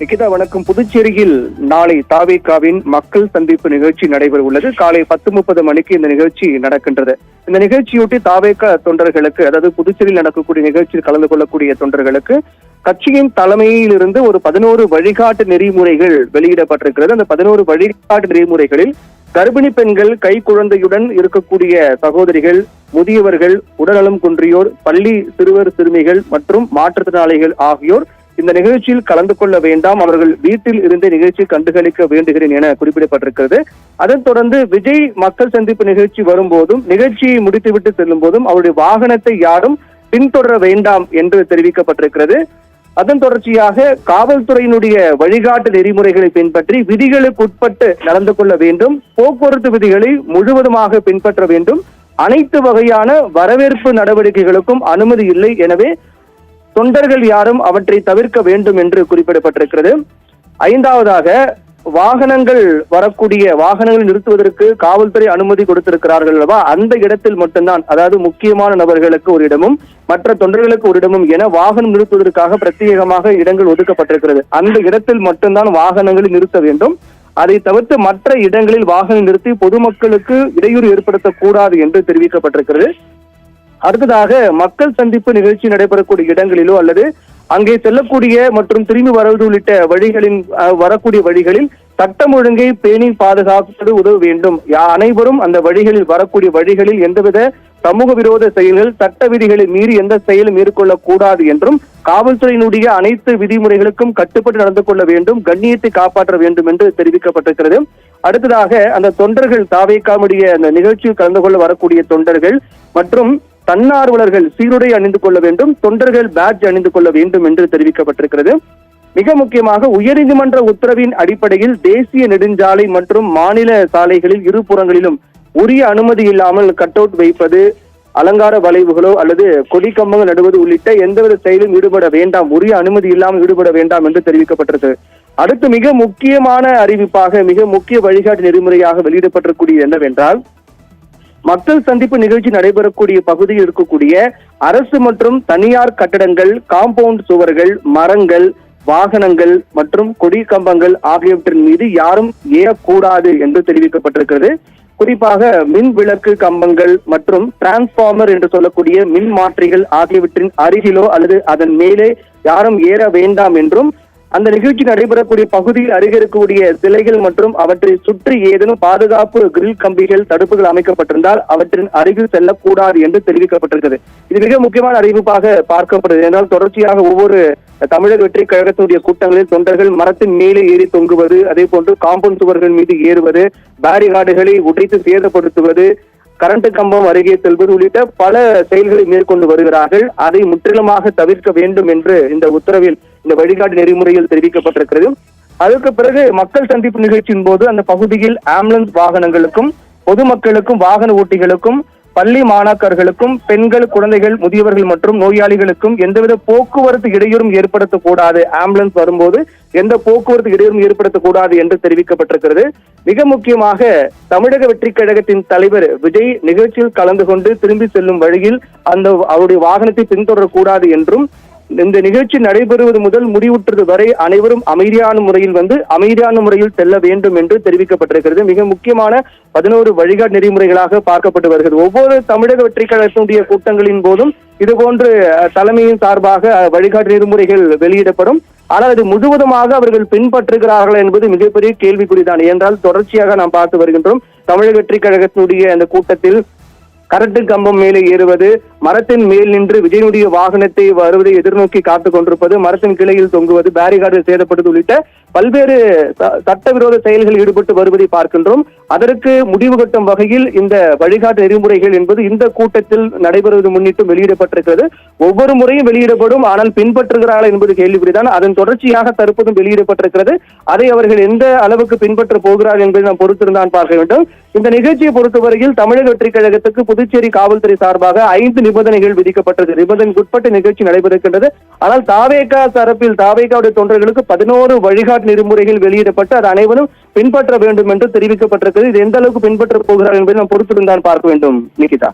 நிகிதா வணக்கம். புதுச்சேரியில் நாளை தாவேகாவின் மக்கள் சந்திப்பு நிகழ்ச்சி நடைபெற உள்ளது. காலை 10:30 மணிக்கு இந்த நிகழ்ச்சி நடக்கின்றது. இந்த நிகழ்ச்சியொட்டி தாவேகா தொண்டர்களுக்கு, அதாவது புதுச்சேரியில் நடக்கக்கூடிய நிகழ்ச்சியில் கலந்து கொள்ளக்கூடிய தொண்டர்களுக்கு கட்சியின் தலைமையில் இருந்து ஒரு 11 வழிகாட்டு நெறிமுறைகள் வெளியிடப்பட்டிருக்கிறது. அந்த 11 வழிகாட்டு நெறிமுறைகளில் கர்ப்பிணி பெண்கள், கை குழந்தையுடன் இருக்கக்கூடிய சகோதரிகள், முதியவர்கள், உடல்நலம் குன்றியோர், பள்ளி சிறுவர் சிறுமிகள் மற்றும் மாற்றுத்திறனாளிகள் ஆகியோர் இந்த நிகழ்ச்சியில் கலந்து கொள்ள வேண்டாம், அவர்கள் வீட்டில் இருந்தே நிகழ்ச்சியை கண்டுகளிக்க வேண்டுகிறேன் என குறிப்பிடப்பட்டிருக்கிறது. அதைத் தொடர்ந்து விஜய் மக்கள் சந்திப்பு நிகழ்ச்சி வரும்போதும் நிகழ்ச்சியை முடித்துவிட்டு செல்லும் போதும் அவருடைய வாகனத்தை யாரும் பின்தொடர வேண்டாம் என்று தெரிவிக்கப்பட்டிருக்கிறது. அதன் தொடர்ச்சியாக காவல்துறையினுடைய வழிகாட்டு நெறிமுறைகளை பின்பற்றி விதிகளுக்கு உட்பட்டு நடந்து கொள்ள வேண்டும், போக்குவரத்து விதிகளை முழுவதுமாக பின்பற்ற வேண்டும், அனைத்து வகையான வரவேற்பு நடவடிக்கைகளுக்கும் அனுமதி இல்லை, எனவே தொண்டர்கள் யாரும் அவற்றை தவிர்க்க வேண்டும் என்று குறிப்பிடப்பட்டிருக்கிறது. 5வதாக வாகனங்கள் நிறுத்துவதற்கு காவல்துறை அனுமதி கொடுத்திருக்கிறார்கள் அல்லவா, அந்த இடத்தில் மட்டும்தான், அதாவது முக்கியமான நபர்களுக்கு ஒரு இடமும் மற்ற தொண்டர்களுக்கு ஒரு இடமும் என வாகனம் நிறுத்துவதற்காக பிரத்யேகமாக இடங்கள் ஒதுக்கப்பட்டிருக்கிறது. அந்த இடத்தில் மட்டும்தான் வாகனங்களை நிறுத்த வேண்டும். அதை தவிர்த்து மற்ற இடங்களில் வாகனம் நிறுத்தி பொதுமக்களுக்கு இடையூறு ஏற்படுத்தக்கூடாது என்று தெரிவிக்கப்பட்டிருக்கிறது. அடுத்ததாக மக்கள் சந்திப்பு நிகழ்ச்சி நடைபெறக்கூடிய இடங்களிலோ அல்லது அங்கே செல்லக்கூடிய மற்றும் திரும்பி வருவது உள்ளிட்ட வரக்கூடிய வழிகளில் சட்டம் ஒழுங்கை பேணி பாதுகாப்பது உதவ வேண்டும். அனைவரும் அந்த வரக்கூடிய வழிகளில் எந்தவித சமூக விரோத செயல்கள், சட்ட விதிகளை மீறி எந்த செயலும் மேற்கொள்ளக்கூடாது என்றும் காவல்துறையினுடைய அனைத்து விதிமுறைகளுக்கும் கட்டுப்பட்டு நடந்து கொள்ள வேண்டும், கண்ணியத்தை காப்பாற்ற வேண்டும் என்று தெரிவிக்கப்பட்டிருக்கிறது. அடுத்ததாக அந்த தொண்டர்கள், தாவேகாவுடைய அந்த நிகழ்ச்சியில் கலந்து கொள்ள வரக்கூடிய தொண்டர்கள் மற்றும் தன்னார்வலர்கள் சீருடை அணிந்து கொள்ள வேண்டும், தொண்டர்கள் பேட்ஜ் அணிந்து கொள்ள வேண்டும் என்று தெரிவிக்கப்பட்டிருக்கிறது. மிக முக்கியமாக உயர்நீதிமன்ற உத்தரவின் அடிப்படையில் தேசிய நெடுஞ்சாலை மற்றும் மாநில சாலைகளில் இருபுறங்களிலும் உரிய அனுமதி இல்லாமல் கட் அவுட் வைப்பது, அலங்கார வளைவுகளோ அல்லது கொடி கம்பங்கள் நடுவது உள்ளிட்ட எந்தவித செயலும் ஈடுபட வேண்டாம், உரிய அனுமதி இல்லாமல் ஈடுபட வேண்டாம் என்று தெரிவிக்கப்பட்டிருக்கு. அடுத்து மிக முக்கியமான அறிவிப்பாக, மிக முக்கிய வழிகாட்டு நெறிமுறையாக வெளியிடப்பட்டிருக்கூடிய என்னவென்றால், மக்கள் சந்திப்பு நிகழ்ச்சி நடைபெறக்கூடிய பகுதியில் இருக்கக்கூடிய அரசு மற்றும் தனியார் கட்டடங்கள், காம்பவுண்ட் சுவர்கள், மரங்கள், வாகனங்கள் மற்றும் கொடி கம்பங்கள் ஆகியவற்றின் மீது யாரும் ஏறக்கூடாது என்று தெரிவிக்கப்பட்டிருக்கிறது. குறிப்பாக மின் விளக்கு கம்பங்கள் மற்றும் டிரான்ஸ்பார்மர் என்று சொல்லக்கூடிய மின் மாற்றிகள் ஆகியவற்றின் அருகிலோ அல்லது அதன் மேலே யாரும் ஏற வேண்டாம் என்றும், அந்த நிகழ்ச்சி நடைபெறக்கூடிய பகுதியில் அருகே இருக்கக்கூடிய சிலைகள் மற்றும் அவற்றை சுற்றி ஏதேனும் பாதுகாப்பு கிரில் கம்பிகள், தடுப்புகள் அமைக்கப்பட்டிருந்தால் அவற்றின் அருகில் செல்லக்கூடாது என்று தெரிவிக்கப்பட்டிருக்கிறது. இது மிக முக்கியமான அறிவிப்பாக பார்க்கப்படுகிறது. என்றால் தொடர்ச்சியாக ஒவ்வொரு தமிழக வெற்றி கழகத்தினுடைய கூட்டங்களில் தொண்டர்கள் மரத்தின் மேலே ஏறி தொங்குவது, அதே போன்று காம்பவுண்ட் சுவர்கள் மீது ஏறுவது, பேரிகார்டுகளை உடைத்து சேதப்படுத்துவது, கரண்ட் கம்பம் அருகே செல்வது உள்ளிட்ட பல செயல்களை மேற்கொண்டு வருகிறார்கள். அதை முற்றிலுமாக தவிர்க்க வேண்டும் என்று இந்த உத்தரவில், இந்த வழிகாட்டு நெறிமுறையில் தெரிவிக்கப்பட்டிருக்கிறது. அதற்கு பிறகு மக்கள் சந்திப்பு நிகழ்ச்சியின் போது அந்த பகுதியில் ஆம்புலன்ஸ் வாகனங்களுக்கும், பொதுமக்களுக்கும், வாகன ஓட்டிகளுக்கும், பள்ளி மாணாக்கர்களுக்கும், பெண்கள், குழந்தைகள், முதியவர்கள் மற்றும் நோயாளிகளுக்கும் எந்தவித போக்குவரத்து இடையூறும் ஏற்படுத்தக்கூடாது, ஆம்புலன்ஸ் வரும்போது எந்த போக்குவரத்து இடையூறும் ஏற்படுத்தக்கூடாது என்று தெரிவிக்கப்பட்டிருக்கிறது. மிக முக்கியமாக தமிழக வெற்றி கழகத்தின் தலைவர் விஜய் நிகழ்ச்சியில் கலந்து கொண்டு திரும்பி செல்லும் வழியில் அவருடைய வாகனத்தை பின்தொடரக்கூடாது என்றும், இந்த நிகழ்ச்சி நடைபெறுவது முதல் முடிவுற்றது வரை அனைவரும் அமைதியான முறையில் செல்ல வேண்டும் என்று தெரிவிக்கப்பட்டிருக்கிறது. மிக முக்கியமான 11 வழிகாட்டு நெறிமுறைகளாக பார்க்கப்பட்டு வருகிறது. ஒவ்வொரு தமிழக வெற்றி கழகத்தினுடைய கூட்டங்களின் போதும் இதுபோன்று தலைமையின் சார்பாக வழிகாட்டு நெறிமுறைகள் வெளியிடப்படும். ஆனால் அது முழுவதுமாக அவர்கள் பின்பற்றுகிறார்கள் என்பது மிகப்பெரிய கேள்விக்குறிதான். என்றால் தொடர்ச்சியாக நாம் பார்த்து வருகின்றோம். தமிழக வெற்றி கழகத்தினுடைய அந்த கூட்டத்தில் கரண்ட் கம்பம் மேலே ஏறுவது, மரத்தின் மேல் நின்று விஜயனுடைய வாகனத்தை வருவதை எதிர்நோக்கி காத்துக் கொண்டிருப்பது, மரத்தின் கிளையில் தொங்குவது, பேரிகார்டு சேதப்படுவது உள்ளிட்ட பல்வேறு சட்டவிரோத செயல்களில் ஈடுபட்டு வருவதை பார்க்கின்றோம். அதற்கு முடிவு கட்டும் வகையில் இந்த வழிகாட்டு நெறிமுறைகள் என்பது இந்த கூட்டத்தில் நடைபெறுவது முன்னிட்டு வெளியிடப்பட்டிருக்கிறது. ஒவ்வொரு முறையும் வெளியிடப்படும், ஆனால் பின்பற்றுகிறார்கள் என்பது கேள்விக்குறிதான். அதன் தொடர்ச்சியாக தற்போதும் வெளியிடப்பட்டிருக்கிறது. அதை அவர்கள் எந்த அளவுக்கு பின்பற்ற போகிறார்கள் என்பதை நாம் பொறுத்திருந்தான் பார்க்க வேண்டும். இந்த நிகழ்ச்சியை பொறுத்தவரையில் தமிழக வெற்றி கழகத்துக்கு புதுச்சேரி காவல்துறை சார்பாக 5 நிபந்தனைகள் விதிக்கப்பட்டது. நிபந்தனைக்குட்பட்ட நிகழ்ச்சி நடைபெறுகின்றது. ஆனால் தாவேகா தரப்பில், தாவேகாவுடைய தொண்டர்களுக்கு 11 வழிகாட்டு நெறிமுறைகள் வெளியிடப்பட்டு அது அனைவரும் பின்பற்ற வேண்டும் என்று தெரிவிக்கப்பட்டிருக்கிறது. இது எந்த அளவுக்கு பின்பற்ற போகிறார்கள் என்பதை நாம் பொறுத்திருந்தான் பார்க்க வேண்டும். நிகிதா.